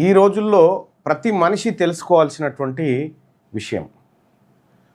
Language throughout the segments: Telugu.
ఈ రోజుల్లో ప్రతి మనిషి తెలుసుకోవాల్సినటువంటి విషయం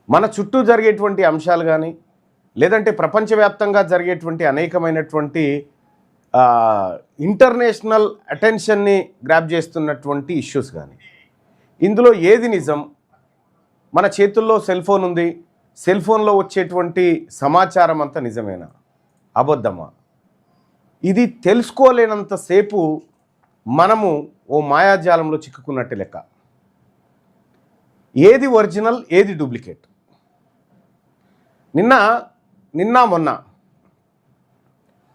మన చుట్టూ జరిగేటువంటి అంశాలు కానీ లేదంటే ప్రపంచవ్యాప్తంగా జరిగేటువంటి అనేకమైనటువంటి ఇంటర్నేషనల్ అటెన్షన్ని గ్రాప్ చేస్తున్నటువంటి ఇష్యూస్ కానీ ఇందులో ఏది నిజం? మన చేతుల్లో సెల్ ఫోన్ ఉంది, సెల్ ఫోన్లో వచ్చేటువంటి సమాచారం అంతా నిజమేనా అబద్ధమా? ఇది తెలుసుకోలేనంతసేపు మనము ఓ మాయాజాలంలో చిక్కుకున్నట్టు లెక్క. ఏది ఒరిజినల్, ఏది డూప్లికేట్? నిన్న మొన్న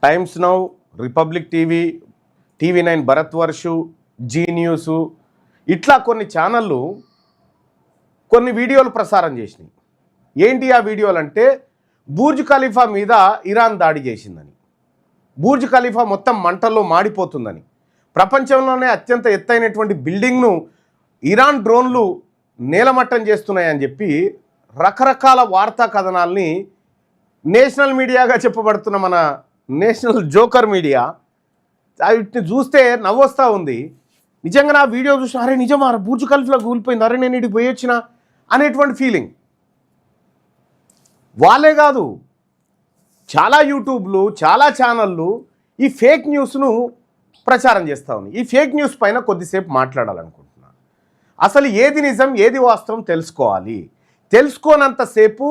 Times Now, Republic TV, TV9 Bharatvarsh, Zee news ఇట్లా కొన్ని ఛానళ్ళు కొన్ని వీడియోలు ప్రసారం చేసినాయి. ఏంటి ఆ వీడియోలు అంటే, బుర్జ్ ఖలీఫా మీద ఇరాన్ దాడి చేసిందని, బుర్జ్ ఖలీఫా మొత్తం మంటల్లో మాడిపోతుందని, ప్రపంచంలోనే అత్యంత ఎత్తైనటువంటి బిల్డింగ్ను ఇరాన్ డ్రోన్లు నేలమట్టం చేస్తున్నాయని చెప్పి రకరకాల వార్తా కథనాల్ని నేషనల్ మీడియాగా చెప్పబడుతున్న మన నేషనల్ జోకర్ మీడియా వీటిని చూస్తే నవ్వొస్తూ ఉంది. నిజంగా నా వీడియో చూసి అరే నిజమా బుర్జ్ ఖలీఫా కూలిపోయింది, అరే నేను ఇటు పోయి వచ్చిన అనేటువంటి ఫీలింగ్. వాళ్ళే కాదు, చాలా యూట్యూబ్లు, చాలా ఛానళ్ళు ఈ ఫేక్ న్యూస్ను ప్రచారం చేస్తూ ఉన్నాయి. ఈ ఫేక్ న్యూస్ పైన కొద్దిసేపు మాట్లాడాలనుకుంటున్నాను. అసలు ఏది నిజం, ఏది వాస్తవం తెలుసుకోవాలి. తెలుసుకోనంతసేపు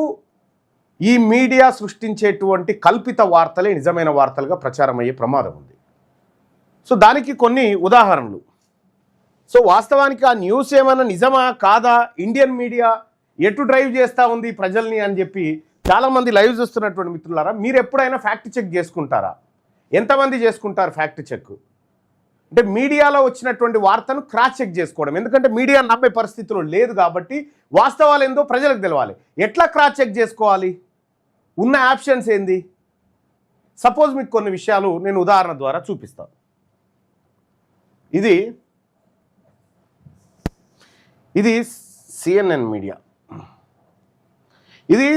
ఈ మీడియా సృష్టించేటువంటి కల్పిత వార్తలే నిజమైన వార్తలుగా ప్రచారం అయ్యే ప్రమాదం ఉంది. సో దానికి కొన్ని ఉదాహరణలు. సో వాస్తవానికి ఆ న్యూస్ ఏమైనా నిజమా కాదా, ఇండియన్ మీడియా ఎటు డ్రైవ్ చేస్తూ ఉంది ప్రజల్ని అని చెప్పి చాలామంది లైవ్ చూస్తున్నటువంటి మిత్రులారా, మీరు ఎప్పుడైనా ఫ్యాక్ట్ చెక్ చేసుకుంటారా? ఎంతమంది చేసుకుంటారు ఫ్యాక్ట్ చెక్? అంటే మీడియాలో వచ్చినటువంటి వార్తను క్రాస్ చెక్ చేసుకోవడం. ఎందుకంటే మీడియా నమ్మే పరిస్థితిలో లేదు కాబట్టి వాస్తవాలు ఏందో ప్రజలకు తెలవాలి. ఎట్లా క్రాస్ చెక్ చేసుకోవాలి? ఉన్న ఆప్షన్స్ ఏంది? సపోజ్ మీకు కొన్ని విషయాలు నేను ఉదాహరణ ద్వారా చూపిస్తాను. ఇది CNN మీడియా, ఇది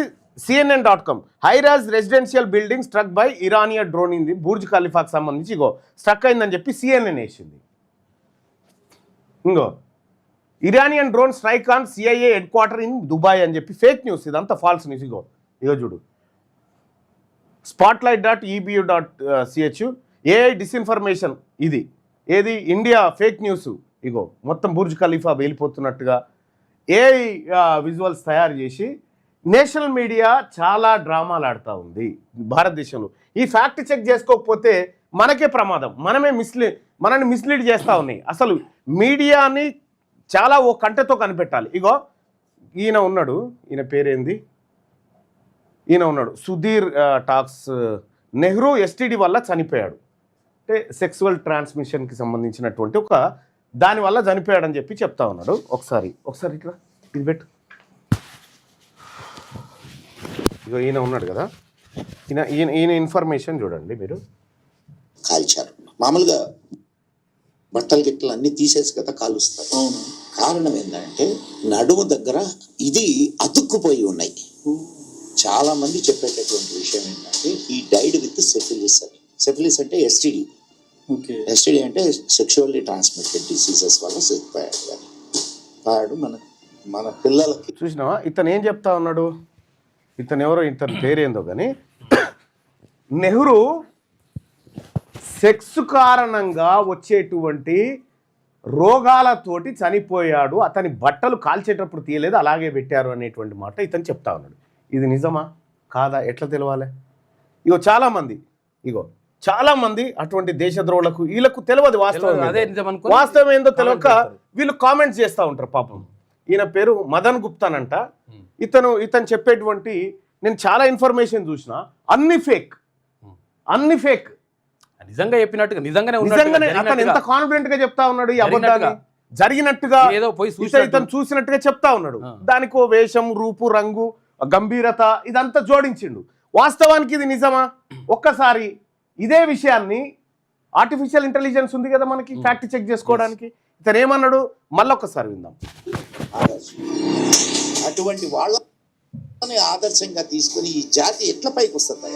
CNN.com. High rise residential building struck by Iranian drone ఇంది. బుర్జ్ ఖలీఫాకు సంబంధించి స్ట్రక్ అయిందని చెప్పి CNN వేసింది. Iranian drone strike on CIA head quarter in Dubai అని చెప్పి ఫేక్ న్యూస్. ఇదంతా ఫాల్స్ న్యూస్. ఇగో చూడు, spotlight.ebu.ch AI డిస్ఇన్ఫర్మేషన్. ఏది ఇండియా ఫేక్ న్యూస్. మొత్తం బుర్జ్ ఖలీఫా వెళ్ళిపోతున్నట్టుగా AI విజువల్స్ తయారు చేసి నేషనల్ మీడియా చాలా డ్రామాలు ఆడుతూ ఉంది భారతదేశంలో. ఈ ఫ్యాక్ట్ చెక్ చేసుకోకపోతే మనకే ప్రమాదం. మనల్ని మిస్లీడ్ చేస్తూ ఉన్నాయి. అసలు మీడియాని చాలా ఓ కంటతో కనిపెట్టాలి. ఈయన ఉన్నాడు, ఈయన పేరేంది, ఈయన ఉన్నాడు సుధీర్ టాక్స్. నెహ్రూ STD వల్ల చనిపోయాడు. అంటే సెక్సువల్ ట్రాన్స్మిషన్కి సంబంధించినటువంటి దానివల్ల చనిపోయాడని చెప్పి చెప్తా ఉన్నాడు. ఒకసారి ఇట్లా ఇది పెట్టు. ఈయన ఉన్నాడు కదా, ఈయన ఇన్ఫర్మేషన్ చూడండి మీరు. కాల్చారు మామూలుగా బట్టలు గిట్టలు అన్ని తీసేసి కదా కాలుస్తారు. కారణం ఏంటంటే నడుము దగ్గర ఇది అతుక్కుపోయి ఉన్నాయి. చాలా మంది చెప్పేటటువంటి విషయం ఏంటంటే ఈ డైడ్ విత్ సెఫిలిస్ అని. సెఫిలిస్ అంటే STD. STD అంటే సెక్షువల్లీ ట్రాన్స్మిటెడ్ డిసీజెస్ వల్ల చనిపోయాడు. కానీ వాడు మన పిల్లలకి చూసినావా ఇతను ఏం చెప్తా ఉన్నాడు? ఇతను పేరేందో కానీ నెహ్రూ సెక్స్ కారణంగా వచ్చేటువంటి రోగాలతోటి చనిపోయాడు, అతని బట్టలు కాల్చేటప్పుడు తీయలేదు, అలాగే పెట్టారు అనేటువంటి మాట ఇతను చెప్తా ఉన్నాడు. ఇది నిజమా కాదా ఎట్లా తెలవాలి? చాలామంది అటువంటి దేశద్రోహులకు వీళ్ళకు తెలియదు వాస్తవం ఏందో తెలియక వీళ్ళు కామెంట్స్ చేస్తూ ఉంటారు. పాపం ఈయన పేరు మదన్ గుప్తానంట. ఇతను చెప్పేటువంటి నేను చాలా ఇన్ఫర్మేషన్ చూసిన, అన్ని ఫేక్. నిజంగా చెప్పినట్టుగా నిజంగానే అతను ఎంత కాన్ఫిడెంట్ గా చెప్తా ఉన్నాడు. ఈ అబద్ధాన్ని జరిగినట్టుగా ఇతను చూసినట్టుగా చెప్తా ఉన్నాడు. దానికో వేషం, రూపు, రంగు, గంభీరత ఇదంతా జోడించిండు. వాస్తవానికి ఇది నిజమా? ఒక్కసారి ఇదే విషయాన్ని ఆర్టిఫిషియల్ ఇంటెలిజెన్స్ ఉంది కదా మనకి ఫ్యాక్ట్ చెక్ చేసుకోవడానికి. ఇతను ఏమన్నాడు మళ్ళొక్కసారి విందాం. అటువంటి వాళ్ళని ఆదర్శంగా తీసుకుని ఈ జాతి ఎట్లా పైకి వస్తుంది?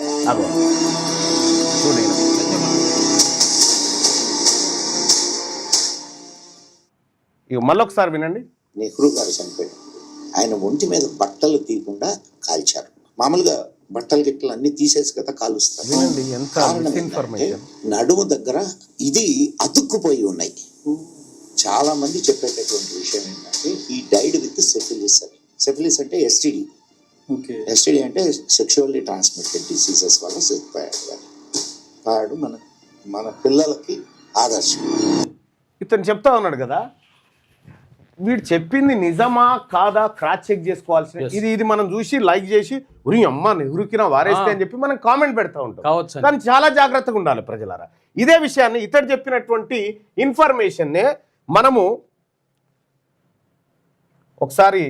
ఇక మళ్ళొకసారి వినండి. నెహ్రూ గారు చనిపోయాడు, ఆయన ఒంటి మీద బట్టలు తీయకుండా కాల్చారు. మామూలుగా బట్టలు గిట్టలు అన్ని తీసేసి కదా కాలుస్తారు. వినండి ఎంత కారణం ఏంటంటే ఇన్ఫర్మేషన్. నడుము దగ్గర ఇది అతుక్కుపోయి ఉన్నాయి. చాలా మంది చెప్పేటటువంటి విషయం ఏంటంటే ఈ డైడ్ విత్ సెఫిలిస్ అని. సెఫిలిస్ అంటే ఎస్టిడి. ఎస్టిడి అంటే సెక్షువల్లీ ట్రాన్స్మిటెడ్ డిసీజెస్ వల్ల చనిపోయాడు. మన పిల్లలకి ఆదర్శం. ఇతను చెప్తా ఉన్నాడు కదా, వీడు చెప్పింది నిజమా కాదా క్రాస్ చెక్ చేసుకోవాల్సిన ఇది మనం చూసి లైక్ చేసి ఉరి అమ్మ నెహ్రూకినా వారేస్తే అని చెప్పి మనం కామెంట్ పెడతా ఉంటాం. కానీ చాలా జాగ్రత్తగా ఉండాలి ప్రజలారా. ఇదే విషయాన్ని ఇతడు చెప్పినటువంటి ఇన్ఫర్మేషన్నే మనము ఒకసారి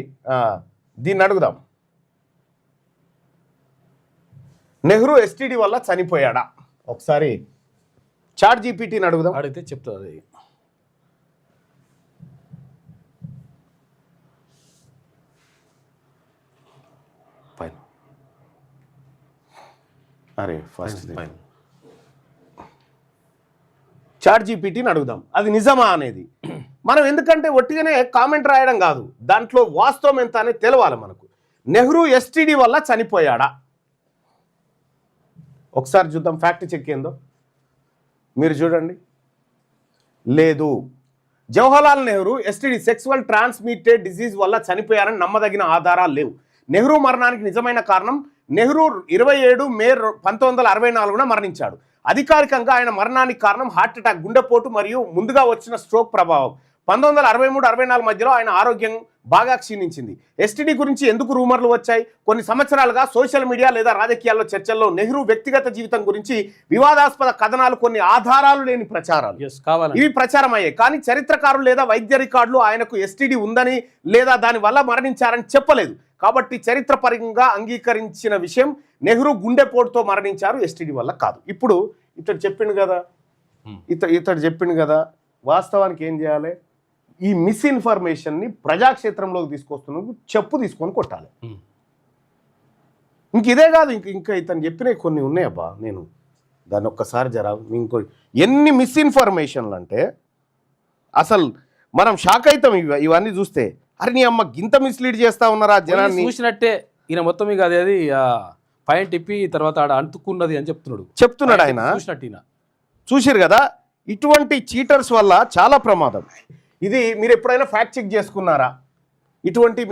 దీన్ని అడుగుదాం. నెహ్రూ ఎస్టీడీ వల్ల చనిపోయాడా? ఒకసారి చాట్ జీపీటీని అడుగుదాం. అడిగితే చెప్తుంది. అరే ఫస్ట్ చాట్ జీపీటీని అడుగుదాం అది నిజమా అనేది. మనం ఎందుకంటే ఒట్టిగానే కామెంట్ రాయడం కాదు, దాంట్లో వాస్తవం ఎంత అనేది తెలవాలి మనకు. నెహ్రూ ఎస్టీడీ వల్ల చనిపోయాడా? ఒకసారి చూద్దాం ఫ్యాక్ట్ చెక్ ఏందో. మీరు చూడండి. లేదు, Jawaharlal Nehru STD sexual transmitted disease వల్ల చనిపోయారని నమ్మదగిన ఆధారాలు లేవు. నెహ్రూ మరణానికి నిజమైన కారణం నెహ్రూ 27 మే 1964 మరణించాడు. అధికారికంగా ఆయన మరణానికి కారణం హార్ట్ అటాక్, గుండెపోటు మరియు ముందుగా వచ్చిన స్ట్రోక్ ప్రభావం. 1963-64 మధ్యలో ఆయన ఆరోగ్యం బాగా క్షీణించింది. ఎస్టీడీ గురించి ఎందుకు రూమర్లు వచ్చాయి? కొన్ని సంవత్సరాలుగా సోషల్ మీడియా లేదా రాజకీయాల్లో చర్చల్లో నెహ్రూ వ్యక్తిగత జీవితం గురించి వివాదాస్పద కథనాలు, కొన్ని ఆధారాలు లేని ప్రచారాలు ఇవి ప్రచారం అయ్యాయి. కానీ చరిత్రకారులు లేదా వైద్య రికార్డులు ఆయనకు ఎస్టీడీ ఉందని లేదా దాని వల్ల మరణించారని చెప్పలేదు. కాబట్టి చరిత్రపరంగా అంగీకరించిన విషయం నెహ్రూ గుండెపోటుతో మరణించారు, ఎస్టీడీ వల్ల కాదు. ఇప్పుడు ఇతడు చెప్పిండు కదా, వాస్తవానికి ఏం చేయాలి? ఈ మిస్ఇన్ఫర్మేషన్ని ప్రజాక్షేత్రంలోకి తీసుకొస్తున్నందుకు చెప్పు తీసుకొని కొట్టాలి. ఇంక ఇదే కాదు, ఇంకా ఇతను చెప్పినవి కొన్ని ఉన్నాయబ్బా. నేను దాన్ని ఒక్కసారి ఇంకో ఎన్ని మిస్ఇన్ఫర్మేషన్లు అంటే అసలు మనం షాక్ అవుతాం ఇవన్నీ చూస్తే. అరే నీ అమ్మ గింత మిస్లీడ్ చేస్తా ఉన్నారా జనాన్ని? చూసినట్టే ఈయన మొత్తం ఇక అది పాయింట్ ఇప్పి తర్వాత ఆడ అంటుకున్నది అని చెప్తున్నాడు ఆయన. చూసిరు కదా, ఇటువంటి చీటర్స్ వల్ల చాలా ప్రమాదం. ఇది మీరు ఎప్పుడైనా ఫ్యాక్ట్ చెక్ చేసుకున్నారా? ఇటువంటి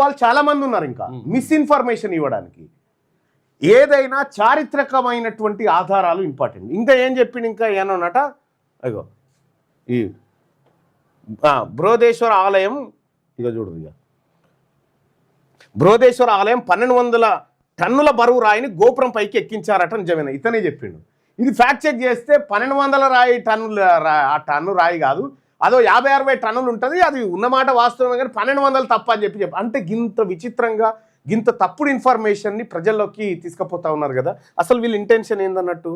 వాళ్ళు చాలా మంది ఉన్నారు. ఇంకా మిస్ఇన్ఫర్మేషన్ ఇవ్వడానికి ఏదైనా చారిత్రకమైనటువంటి ఆధారాలు ఇంపార్టెంట్. ఇంకా ఏం చెప్పిండు, ఇంకా ఏమన్నట, అయ్యో ఈ బృహదేశ్వర ఆలయం, ఇక చూడు, ఇక బృహదేశ్వర ఆలయం 1200 టన్నుల బరువు రాయిని గోపురం పైకి ఎక్కించారట. నిజమేనా? ఇతనే చెప్పిండు. ఇది ఫ్యాక్ట్ చెక్ చేస్తే 1200 టన్ను రాయి కాదు, అదో 50-60 టన్నులు ఉంటుంది. అది ఉన్నమాట వాస్తవమే, కానీ 1200 తప్ప అని చెప్పి అంటే గింత విచిత్రంగా గింత తప్పుడు ఇన్ఫర్మేషన్ని ప్రజల్లోకి తీసుకుపోతా ఉన్నారు కదా. అసలు వీళ్ళ ఇంటెన్షన్ ఏందన్నట్టు.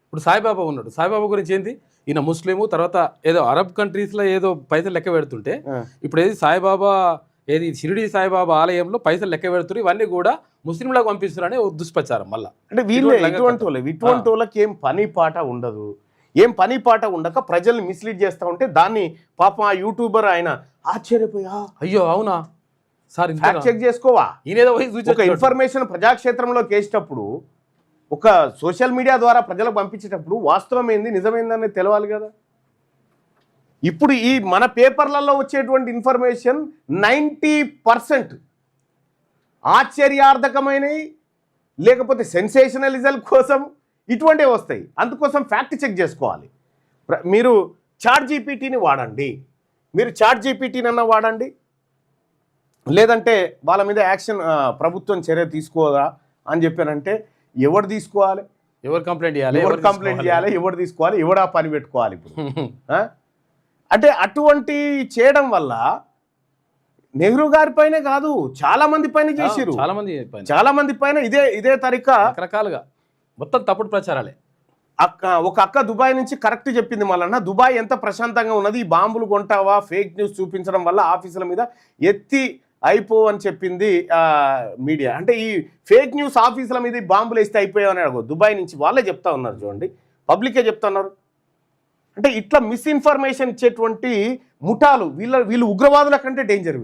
ఇప్పుడు సాయిబాబా ఉన్నాడు, సాయిబాబా గురించి ఏంది, ఈయన ముస్లిము, తర్వాత ఏదో అరబ్ కంట్రీస్లో ఏదో పైసలు లెక్క పెడుతుంటే ఇప్పుడు ఏది సాయిబాబా ఏది షిరిడి సాయిబాబా ఆలయంలో పైసలు లెక్క పెడుతున్నారు. ఇవన్నీ కూడా ముస్లింలకు పంపిస్తున్నారని దుష్ప్రచారం. మళ్ళీ అంటే వీళ్ళు ఇటువంటి వాళ్ళకి ఏం పని పాట ఉండదు. ఏం పని పాట ఉండక ప్రజల్ని మిస్లీడ్ చేస్తూ ఉంటే దాన్ని పాపం ఆ యూట్యూబర్ ఆయన ఆశ్చర్యపోయా, అయ్యో అవునా సార్ ఫ్యాక్ట్ చెక్ చేసుకోవా? ఒక ఇన్ఫర్మేషన్ ప్రజాక్షేత్రంలోకి వేసేటప్పుడు, ఒక సోషల్ మీడియా ద్వారా ప్రజలకు పంపించేటప్పుడు వాస్తవం ఏంది నిజమైందని తెలవాలి కదా. ఇప్పుడు ఈ మన పేపర్లలో వచ్చేటువంటి ఇన్ఫర్మేషన్ 90% ఆశ్చర్యార్థకమైనవి, లేకపోతే సెన్సేషనలిజం కోసం ఇటువంటివి వస్తాయి. అందుకోసం ఫ్యాక్ట్ చెక్ చేసుకోవాలి. మీరు చాట్ జీపీటీని వాడండి, వాడండి, లేదంటే వాళ్ళ మీద యాక్షన్ ప్రభుత్వం చర్య తీసుకోదా అని చెప్పానంటే ఎవరు తీసుకోవాలి, ఎవరు కంప్లైంట్ చేయాలి, ఎవరు తీసుకోవాలి, ఎవడా పని పెట్టుకోవాలి. ఇప్పుడు అంటే అటువంటి చేయడం వల్ల నెహ్రూ గారి పైనే కాదు చాలా మంది పైన చేసిరు, చాలా మంది పైన ఇదే తరీకా రకరకాలుగా మొత్తం తప్పుడు ప్రచారాలే. ఒక అక్క దుబాయ్ నుంచి కరెక్ట్ చెప్పింది. మళ్ళీ దుబాయ్ ఎంత ప్రశాంతంగా ఉన్నది, ఈ బాంబులు కొంటావా ఫేక్ న్యూస్ చూపించడం వల్ల ఆఫీసుల మీద ఎత్తి అని చెప్పింది మీడియా. అంటే ఈ ఫేక్ న్యూస్ ఆఫీసుల మీద బాంబులు వేస్తే అయిపోయావని అడగదు, దుబాయ్ నుంచి వాళ్ళే చెప్తా ఉన్నారు. చూడండి, పబ్లికే చెప్తా ఉన్నారు. అంటే ఇట్లా మిస్ఇన్ఫర్మేషన్ ఇచ్చేటువంటి ముఠాలు వీళ్ళు ఉగ్రవాదుల కంటే డేంజర్,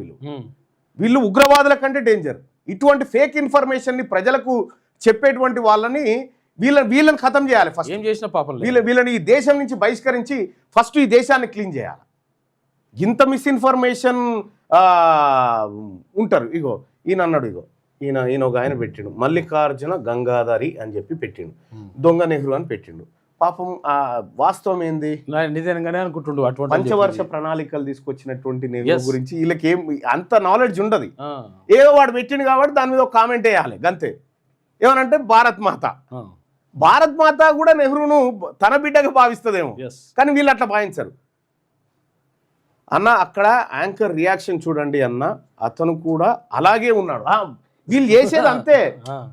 వీళ్ళు ఉగ్రవాదుల కంటే డేంజర్. ఇటువంటి ఫేక్ ఇన్ఫర్మేషన్ని ప్రజలకు చెప్పేటువంటి వాళ్ళని వీళ్ళని ఖతం చేయాలి. ఫస్ట్ ఏం చేసిన పాపం లేదు. వీళ్ళని ఈ దేశం నుంచి బహిష్కరించి ఫస్ట్ ఈ దేశాన్ని క్లీన్ చేయాలి. ఇంత మిస్ఇన్ఫర్మేషన్ ఉంటారు. ఇగో ఈయన అన్నాడు, ఈయన ఒక ఆయన పెట్టిండు, మల్లికార్జున గంగాధరి అని చెప్పి పెట్టిండు, దొంగ నెహ్రూ అని పెట్టిండు. పాపం వాస్తవం ఏంది, నిజంగానే అనుకుంటుండు అటువంటి పంచవర్ష ప్రణాళికలు తీసుకొచ్చినటువంటి నెహ్రూ గురించి వీళ్ళకి ఏం అంత నాలెడ్జ్ ఉండదు. ఏదో వాడు పెట్టిండు కాబట్టి దాని మీద ఒక కామెంట్ వేయాలి గంతే. ఏమనంటే భారత్ మాత కూడా నెహ్రూను తన బిడ్డగా భావిస్తుందేమో, కానీ వీళ్ళు అట్లా భావించరు. అన్న అక్కడ యాంకర్ రియాక్షన్ చూడండి అన్న, అతను కూడా అలాగే ఉన్నాడు. వీళ్ళు చేసేది అంతే.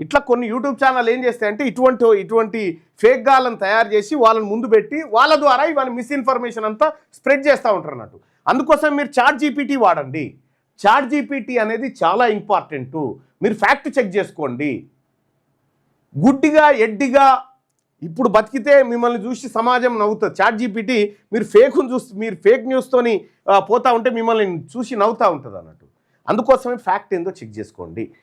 ఇట్లా కొన్ని యూట్యూబ్ ఛానల్ ఏం చేస్తాయంటే ఇటువంటి ఫేక్ గాలను తయారు చేసి వాళ్ళని ముందు పెట్టి వాళ్ళ ద్వారా ఇవాళ మిస్ఇన్ఫర్మేషన్ అంతా స్ప్రెడ్ చేస్తూ ఉంటారు అన్నట్టు. అందుకోసం మీరు చాట్ జీపీటీ వాడండి. చాట్ జీపీటీ అనేది చాలా ఇంపార్టెంట్. మీరు ఫ్యాక్ట్ చెక్ చేసుకోండి. గుడ్డిగా ఎడ్డిగా ఇప్పుడు బతికితే మిమ్మల్ని చూసి సమాజం నవ్వుతుంది. చాట్ జీపీటీ మీరు ఫేక్ న్యూస్తోని పోతా ఉంటే మిమ్మల్ని చూసి నవ్వుతూ ఉంటుంది అన్నట్టు. అందుకోసమే ఫ్యాక్ట్ ఏందో చెక్ చేసుకోండి.